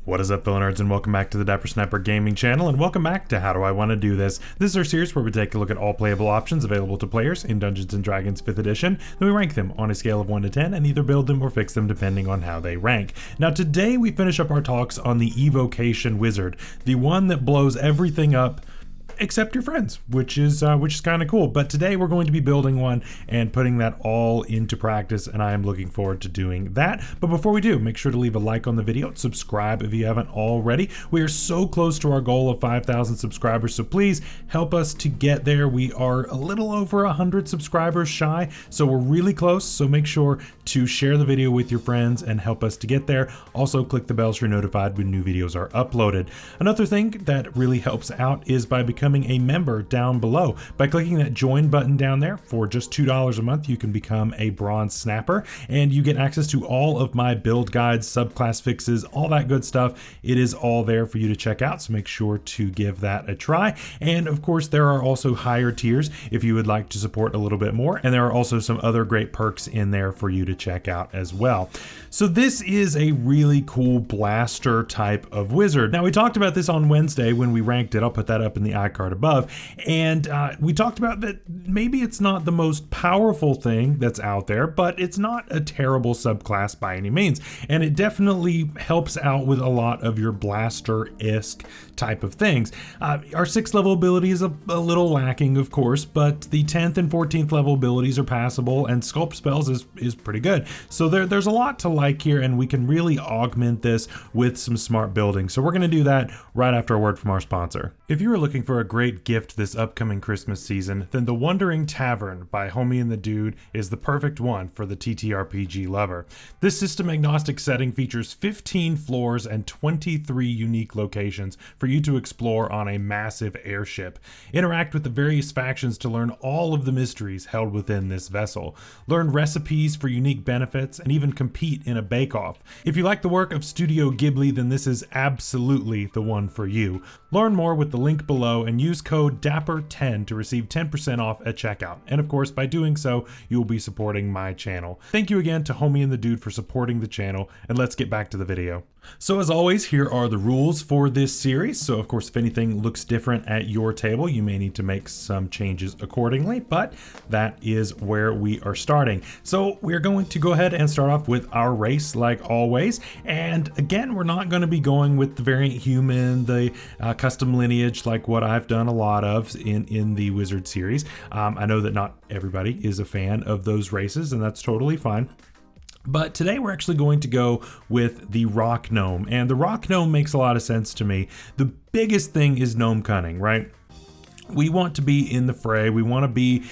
What is up, fellow nerds, and welcome back to the Dapper Sniper Gaming channel, and welcome back to How Do I Want to Do This. This is our series where we take a look at all playable options available to players in Dungeons & Dragons 5th edition, then we rank them on a scale of 1 to 10 and either build them or fix them depending on how they rank. Now today we finish up our talks on the Evocation Wizard, the one that blows everything up except your friends, which is kind of cool. But today we're going to be building one and putting that all into practice, and I am looking forward to doing that. But before we do, make sure to leave a like on the video, subscribe if you haven't already. We are so close to our goal of 5,000 subscribers, so please help us to get there. We are a little over 100 subscribers shy, so we're really close. So make sure to share the video with your friends and help us to get there. Also click the bell so you're notified when new videos are uploaded. Another thing that really helps out is by becoming a member down below. By clicking that join button down there, for just $2 a month, you can become a bronze snapper and you get access to all of my build guides, subclass fixes, all that good stuff. It is all there for you to check out, so make sure to give that a try. And of course, there are also higher tiers if you would like to support a little bit more, and there are also some other great perks in there for you to check out as well. So this is a really cool blaster type of wizard. Now we talked about this on Wednesday when we ranked it. I'll put that up in the card above, and we talked about that maybe it's not the most powerful thing that's out there, but it's not a terrible subclass by any means, and it definitely helps out with a lot of your blaster-esque type of things. Our 6th level ability is a little lacking, of course, but the 10th and 14th level abilities are passable, and sculpt spells is pretty good. So there's a lot to like here, and we can really augment this with some smart building. So we're going to do that right after a word from our sponsor. If you are looking for a great gift this upcoming Christmas season, then the Wandering Tavern by Homie and the Dude is the perfect one for the TTRPG lover. This system agnostic setting features 15 floors and 23 unique locations for you to explore on a massive airship. Interact with the various factions to learn all of the mysteries held within this vessel. Learn recipes for unique benefits and even compete in a bake-off. If you like the work of Studio Ghibli, then this is absolutely the one for you. Learn more with the link below and use code DAPPER10 to receive 10% off at checkout. And of course, by doing so, you will be supporting my channel. Thank you again to Homie and the Dude for supporting the channel, and let's get back to the video. So as always, here are the rules for this series. So of course, if anything looks different at your table, you may need to make some changes accordingly, but that is where we are starting. So we're going to go ahead and start off with our race like always. And again, we're not going to be going with the variant human, the custom lineage, like what I've done a lot of in the Wizard series. I know that not everybody is a fan of those races, and that's totally fine. But today we're actually going to go with the Rock Gnome, and the Rock Gnome makes a lot of sense to me. The biggest thing is gnome cunning, right? We want to be in the fray. We want to be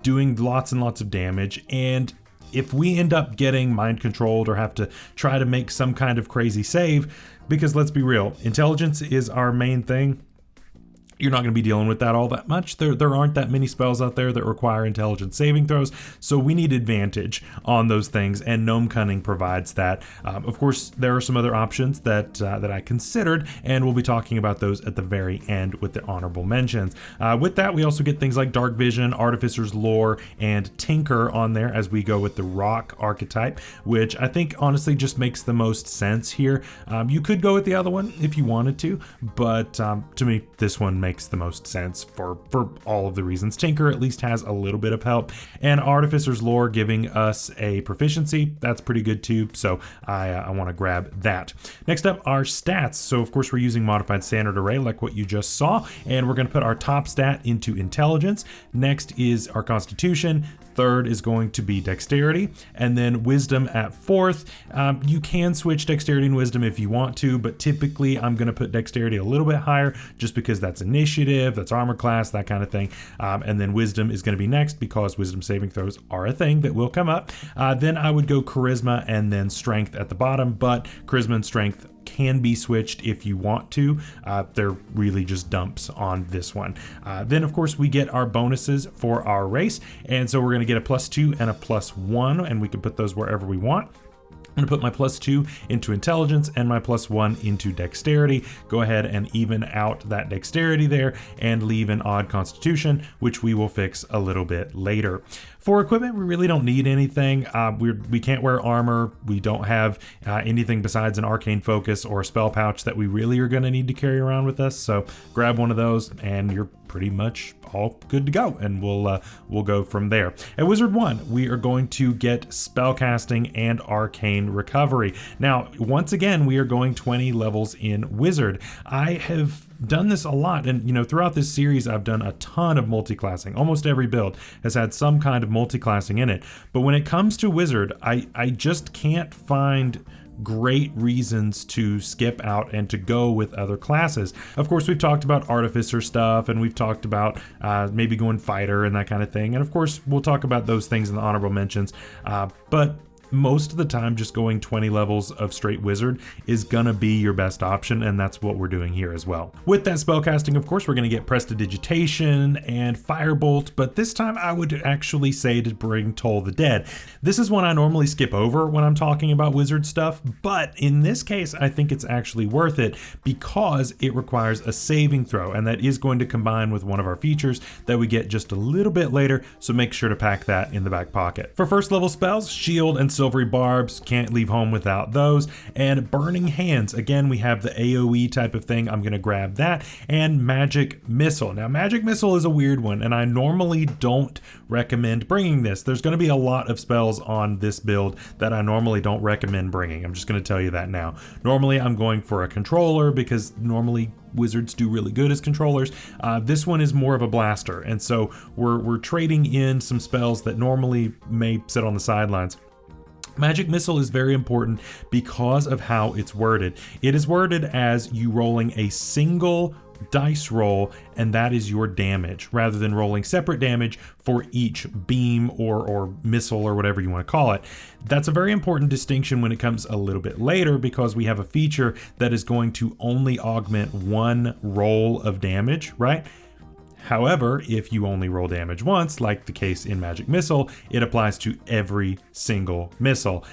doing lots and lots of damage, and if we end up getting mind controlled or have to try to make some kind of crazy save, because let's be real, intelligence is our main thing, you're not going to be dealing with that all that much. There aren't that many spells out there that require intelligence saving throws, so we need advantage on those things, and Gnome Cunning provides that. Of course, there are some other options that I considered, and we'll be talking about those at the very end with the honorable mentions. With that, we also get things like Dark Vision, Artificer's Lore, and Tinker on there as we go with the Rock archetype, which I think honestly just makes the most sense here. You could go with the other one if you wanted to, but to me, this one makes the most sense for all of the reasons. Tinker at least has a little bit of help, and Artificer's Lore giving us a proficiency, that's pretty good too, so I want to grab that. Next up, our stats. So of course we're using modified standard array like what you just saw, and we're going to put our top stat into intelligence. Next is our constitution. Third is going to be dexterity, and then wisdom at 4th. You can switch dexterity and wisdom if you want to, but typically I'm going to put dexterity a little bit higher just because that's initiative, that's armor class, that kind of thing. And then wisdom is going to be next because wisdom saving throws are a thing that will come up. Then I would go charisma and then strength at the bottom, but charisma and strength can be switched if you want to. They're really just dumps on this one. Then of course we get our bonuses for our race, and so we're going to get a +2 and a +1, and we can put those wherever we want. I'm gonna put my +2 into intelligence and my +1 into dexterity. Go ahead and even out that dexterity there and leave an odd constitution, which we will fix a little bit later. For equipment, we really don't need anything. We can't wear armor. We don't have anything besides an arcane focus or a spell pouch that we really are gonna need to carry around with us. So grab one of those and you're pretty much all good to go, and we'll go from there. At Wizard 1, we are going to get spellcasting and arcane recovery. Now, once again, we are going 20 levels in Wizard. I have done this a lot, and throughout this series I've done a ton of multi-classing. Almost every build has had some kind of multi-classing in it, but when it comes to Wizard, I just can't find great reasons to skip out and to go with other classes. Of course, we've talked about artificer stuff, and we've talked about maybe going fighter and that kind of thing, and of course we'll talk about those things in the honorable mentions, but most of the time just going 20 levels of straight wizard is gonna be your best option, and that's what we're doing here as well. With that spellcasting, of course, we're gonna get Prestidigitation and Firebolt, but this time I would actually say to bring Toll the Dead. This is one I normally skip over when I'm talking about wizard stuff, but in this case I think it's actually worth it because it requires a saving throw, and that is going to combine with one of our features that we get just a little bit later, so make sure to pack that in the back pocket. For first level spells, Shield and Silvery Barbs, can't leave home without those, and Burning Hands. Again, we have the AoE type of thing, I'm gonna grab that, and Magic Missile. Now, Magic Missile is a weird one, and I normally don't recommend bringing this. There's gonna be a lot of spells on this build that I normally don't recommend bringing. I'm just gonna tell you that now. Normally, I'm going for a controller because normally wizards do really good as controllers. This one is more of a blaster, and so we're trading in some spells that normally may sit on the sidelines. Magic Missile is very important because of how it's worded. It is worded as you rolling a single dice roll, and that is your damage, rather than rolling separate damage for each beam or missile or whatever you want to call it. That's a very important distinction when it comes a little bit later, because we have a feature that is going to only augment one roll of damage, right? However, if you only roll damage once, like the case in Magic Missile, it applies to every single missile.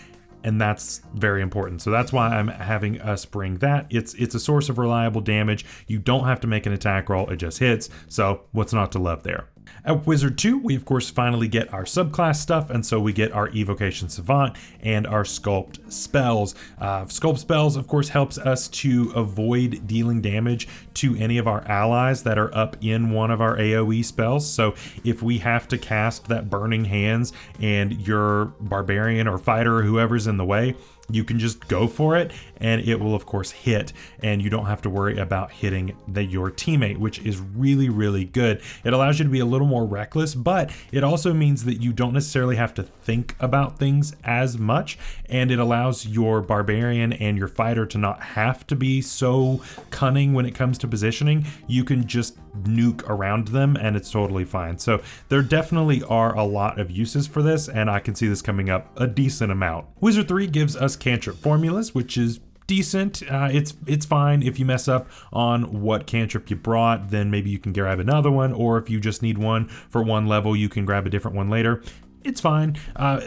And that's very important. So that's why I'm having us bring that. It's a source of reliable damage. You don't have to make an attack roll, it just hits. So what's not to love there? At Wizard 2, we of course finally get our subclass stuff, and so we get our Evocation Savant and our Sculpt spells. Sculpt spells, of course, helps us to avoid dealing damage to any of our allies that are up in one of our AoE spells. So if we have to cast that Burning Hands and your Barbarian or Fighter or whoever's in the way, you can just go for it and it will of course hit, and you don't have to worry about hitting your teammate, which is really, really good. It allows you to be a little more reckless, but it also means that you don't necessarily have to think about things as much, and it allows your Barbarian and your Fighter to not have to be so cunning when it comes to positioning. You can just nuke around them and it's totally fine. So there definitely are a lot of uses for this, and I can see this coming up a decent amount. Wizard 3 gives us cantrip formulas, which is decent. It's fine. If you mess up on what cantrip you brought, then maybe you can grab another one, or if you just need one for one level, you can grab a different one later. It's fine.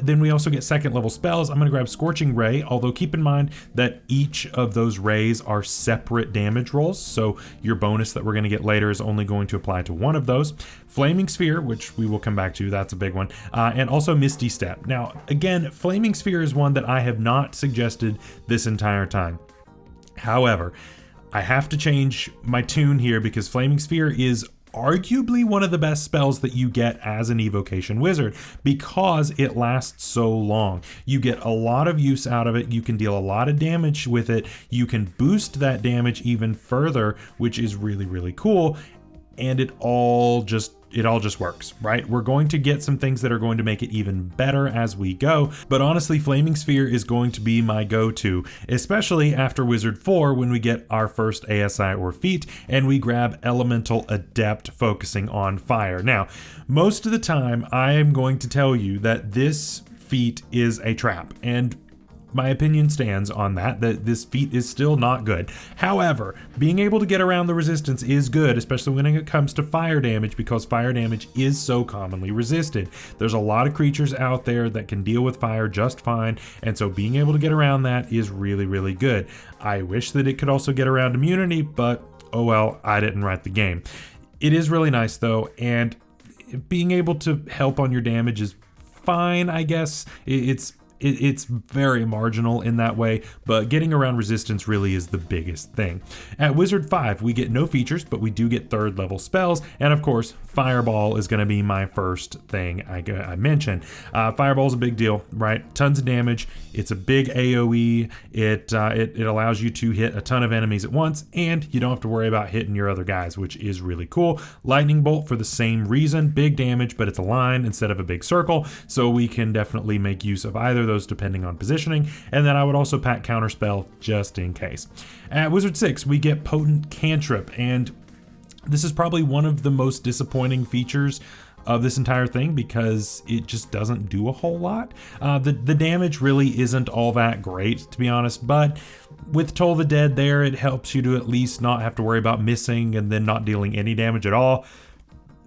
Then we also get second level spells. I'm going to grab Scorching Ray, although keep in mind that each of those rays are separate damage rolls, so your bonus that we're going to get later is only going to apply to one of those. Flaming Sphere, which we will come back to, that's a big one, and also Misty Step. Now, again, Flaming Sphere is one that I have not suggested this entire time. However, I have to change my tune here because Flaming Sphere is arguably one of the best spells that you get as an Evocation Wizard because it lasts so long. You get a lot of use out of it. You can deal a lot of damage with it. You can boost that damage even further, which is really, really cool. And it all just works, right? We're going to get some things that are going to make it even better as we go, but honestly, Flaming Sphere is going to be my go-to, especially after Wizard 4 when we get our first ASI or feat and we grab Elemental Adept focusing on fire. Now, most of the time I am going to tell you that this feat is a trap, and my opinion stands on that this feat is still not good. However, being able to get around the resistance is good, especially when it comes to fire damage, because fire damage is so commonly resisted. There's a lot of creatures out there that can deal with fire just fine, and so being able to get around that is really, really good. I wish that it could also get around immunity, but oh well, I didn't write the game. It is really nice though, and being able to help on your damage is fine, I guess. It's very marginal in that way, but getting around resistance really is the biggest thing. At Wizard 5, we get no features, but we do get 3rd level spells, and of course, Fireball is going to be my first thing I mentioned. Fireball is a big deal, right? Tons of damage. It's a big AoE. It allows you to hit a ton of enemies at once, and you don't have to worry about hitting your other guys, which is really cool. Lightning Bolt for the same reason, big damage, but it's a line instead of a big circle, so we can definitely make use of either of those depending on positioning, and then I would also pack Counterspell just in case. At Wizard 6, we get Potent Cantrip, and this is probably one of the most disappointing features of this entire thing because it just doesn't do a whole lot. The damage really isn't all that great, to be honest, but with Toll the Dead there, it helps you to at least not have to worry about missing and then not dealing any damage at all.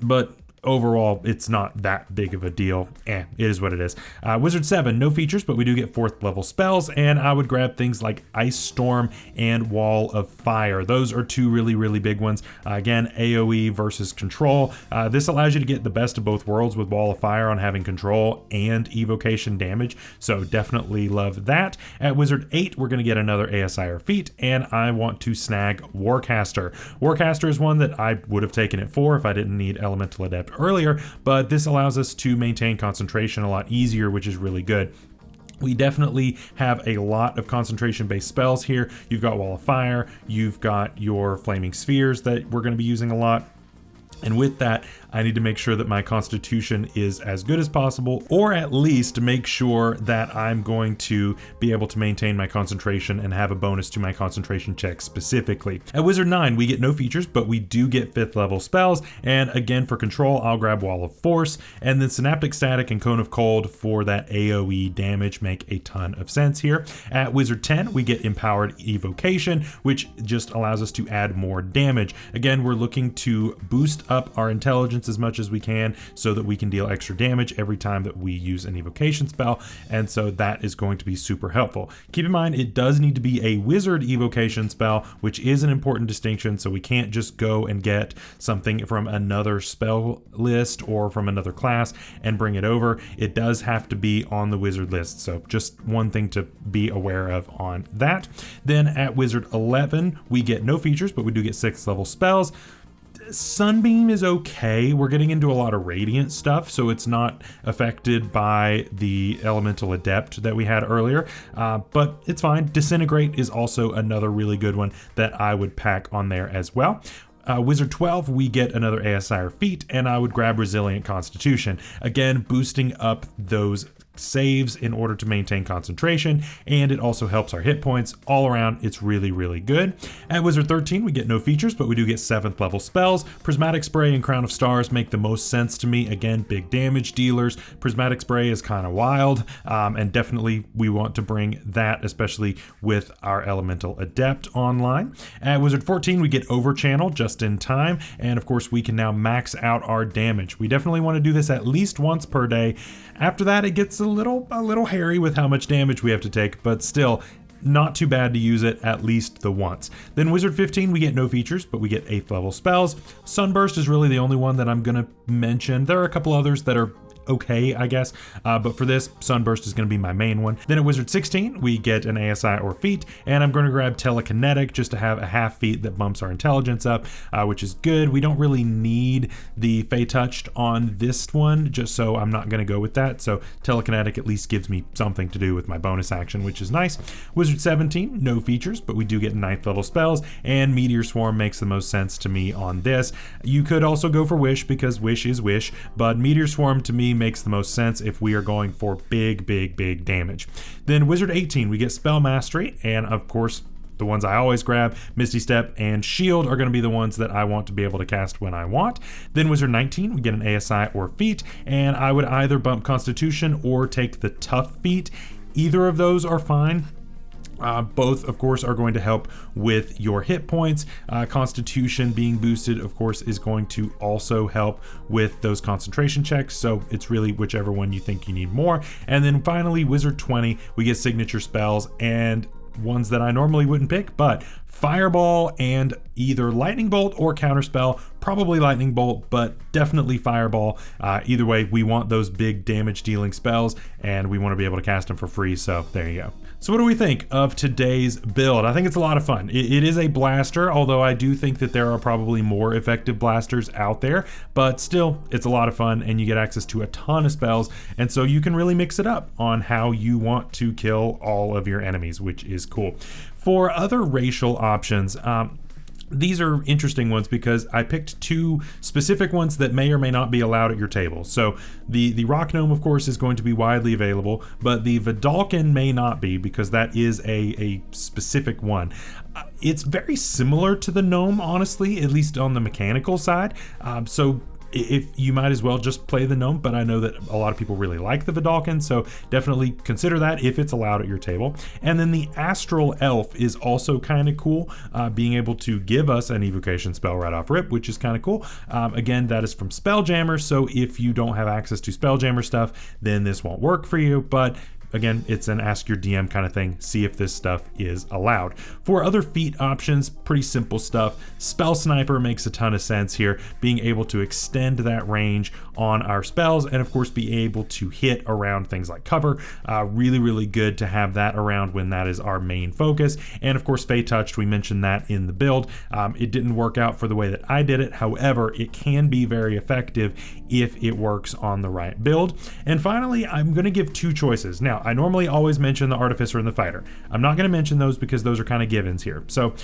But overall, it's not that big of a deal. It is what it is. Wizard 7, no features, but we do get 4th level spells, and I would grab things like Ice Storm and Wall of Fire. Those are two really, really big ones. Again, AoE versus control. This allows you to get the best of both worlds with Wall of Fire on having control and evocation damage, so definitely love that. At Wizard 8, we're going to get another ASI feat, and I want to snag Warcaster. Warcaster is one that I would have taken it for if I didn't need Elemental Adept earlier, but this allows us to maintain concentration a lot easier, which is really good. We definitely have a lot of concentration-based spells here. You've got Wall of Fire, you've got your Flaming Spheres that we're going to be using a lot. And with that, I need to make sure that my constitution is as good as possible, or at least make sure that I'm going to be able to maintain my concentration and have a bonus to my concentration check specifically. At Wizard 9, we get no features, but we do get 5th level spells. And again, for control, I'll grab Wall of Force, and then Synaptic Static and Cone of Cold for that AoE damage make a ton of sense here. At Wizard 10, we get Empowered Evocation, which just allows us to add more damage. Again, we're looking to boost up our intelligence as much as we can so that we can deal extra damage every time that we use an evocation spell, and so that is going to be super helpful. Keep in mind, it does need to be a wizard evocation spell, which is an important distinction, so we can't just go and get something from another spell list or from another class and bring it over. It does have to be on the wizard list, so just one thing to be aware of on that. Then at Wizard 11, we get no features, but we do get 6th level spells. Sunbeam is okay. We're getting into a lot of Radiant stuff, so it's not affected by the Elemental Adept that we had earlier, but it's fine. Disintegrate is also another really good one that I would pack on there as well. Wizard 12, we get another ASI feat, and I would grab Resilient Constitution. Again, boosting up those saves in order to maintain concentration, and it also helps our hit points. All around, it's really, really good. At Wizard 13, we get no features, but we do get 7th level spells. Prismatic Spray and Crown of Stars make the most sense to me. Again, big damage dealers. Prismatic Spray is kind of wild, and definitely we want to bring that, especially with our Elemental Adept online. At Wizard 14, we get Overchannel just in time, and of course we can now max out our damage. We definitely want to do this at least once per day. After that, it gets a little hairy with how much damage we have to take, but still not too bad to use it at least the once. Then Wizard 15, we get no features, but we get 8th level spells. Sunburst is really the only one that I'm gonna mention. There are a couple others that are okay, I guess, but for this, Sunburst is going to be my main one. Then at Wizard 16, we get an ASI or feat, and I'm going to grab Telekinetic just to have a half feat that bumps our intelligence up, which is good. We don't really need the Fey Touched on this one, just so I'm not going to go with that, so Telekinetic at least gives me something to do with my bonus action, which is nice. Wizard 17, no features, but we do get 9th level spells, and Meteor Swarm makes the most sense to me on this. You could also go for Wish, because Wish is Wish, but Meteor Swarm to me makes the most sense if we are going for big damage. Then Wizard 18, we get Spell Mastery, and of course the ones I always grab, Misty Step and Shield, are going to be the ones that I want to be able to cast when I want. Then Wizard 19, we get an ASI or feat, and I would either bump Constitution or take the Tough feat. Either of those are fine. Both, of course, are going to help with your hit points. Constitution being boosted, of course, is going to also help with those concentration checks. So it's really whichever one you think you need more. And then finally, Wizard 20, we get signature spells and ones that I normally wouldn't pick, but Fireball and either Lightning Bolt or Counterspell. Probably Lightning Bolt, but definitely Fireball. Either way, we want those big damage dealing spells and we want to be able to cast them for free. So there you go. So what do we think of today's build? I think it's a lot of fun. It is a blaster, although I do think that there are probably more effective blasters out there, but still, it's a lot of fun and you get access to a ton of spells. And so you can really mix it up on how you want to kill all of your enemies, which is cool. For other racial options, these are interesting ones because I picked two specific ones that may or may not be allowed at your table. So the Rock Gnome, of course, is going to be widely available, but the Vidalcan may not be because that is a specific one. It's very similar to the Gnome, honestly, at least on the mechanical side. So if you might as well just play the Gnome, but I know that a lot of people really like the Vidalcan, so definitely consider that if it's allowed at your table. And then the Astral Elf is also kind of cool, being able to give us an evocation spell right off rip, which is kind of cool. Again, that is from Spelljammer, so if you don't have access to Spelljammer stuff, then this won't work for you, but again, it's an ask your DM kind of thing. See if this stuff is allowed. For other feat options, pretty simple stuff. Spell Sniper makes a ton of sense here, being able to extend that range on our spells and of course be able to hit around things like cover. Really, really good to have that around when that is our main focus. And of course, Fey Touched, we mentioned that in the build. It didn't work out for the way that I did it. However, it can be very effective if it works on the right build. And finally, I'm going to give two choices. Now, I normally always mention the Artificer and the Fighter. I'm not going to mention those because those are kind of givens here. So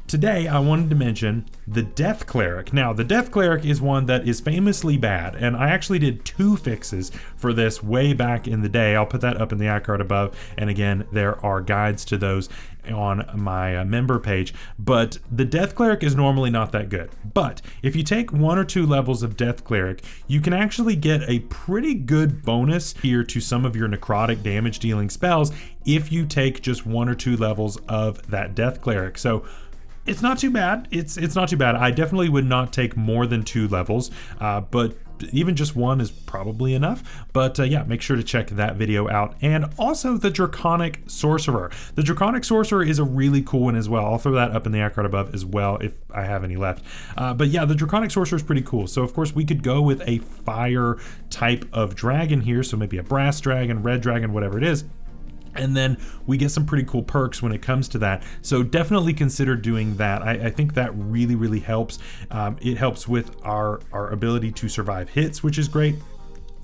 today I wanted to mention the Death Cleric. Now, the Death Cleric is one that is famously bad, and I actually did two fixes for this way back in the day. I'll put that up in the iCard above, and again, there are guides to those on my member page, but the Death Cleric is normally not that good. But if you take 1 or 2 levels of Death Cleric, you can actually get a pretty good bonus here to some of your necrotic damage dealing spells if you take just 1 or 2 levels of that Death Cleric. So it's not too bad. It's not too bad. I definitely would not take more than 2 levels, but even just 1 is probably enough. But yeah, make sure to check that video out. And also the Draconic Sorcerer. The Draconic Sorcerer is a really cool one as well. I'll throw that up in the iCard above as well if I have any left. But yeah, the Draconic Sorcerer is pretty cool. So of course we could go with a fire type of dragon here. So maybe a brass dragon, red dragon, whatever it is. And then we get some pretty cool perks when it comes to that. So definitely consider doing that. I think that really, really helps. It helps with our ability to survive hits, which is great.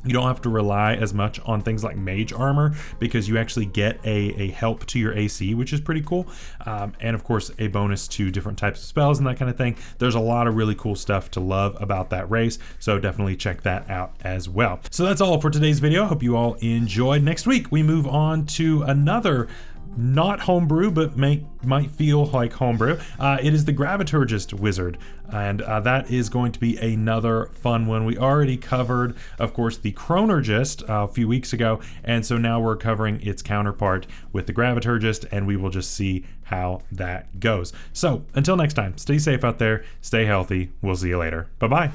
You don't have to rely as much on things like mage armor because you actually get a help to your AC, which is pretty cool. And of course, a bonus to different types of spells and that kind of thing. There's a lot of really cool stuff to love about that race. So definitely check that out as well. So that's all for today's video. Hope you all enjoyed. Next week, we move on to another not homebrew, but might feel like homebrew. It is the Graviturgist Wizard, and that is going to be another fun one. We already covered, of course, the Chronergist a few weeks ago, and so now we're covering its counterpart with the Graviturgist, and we will just see how that goes. So until next time, stay safe out there, stay healthy. We'll see you later. Bye-bye.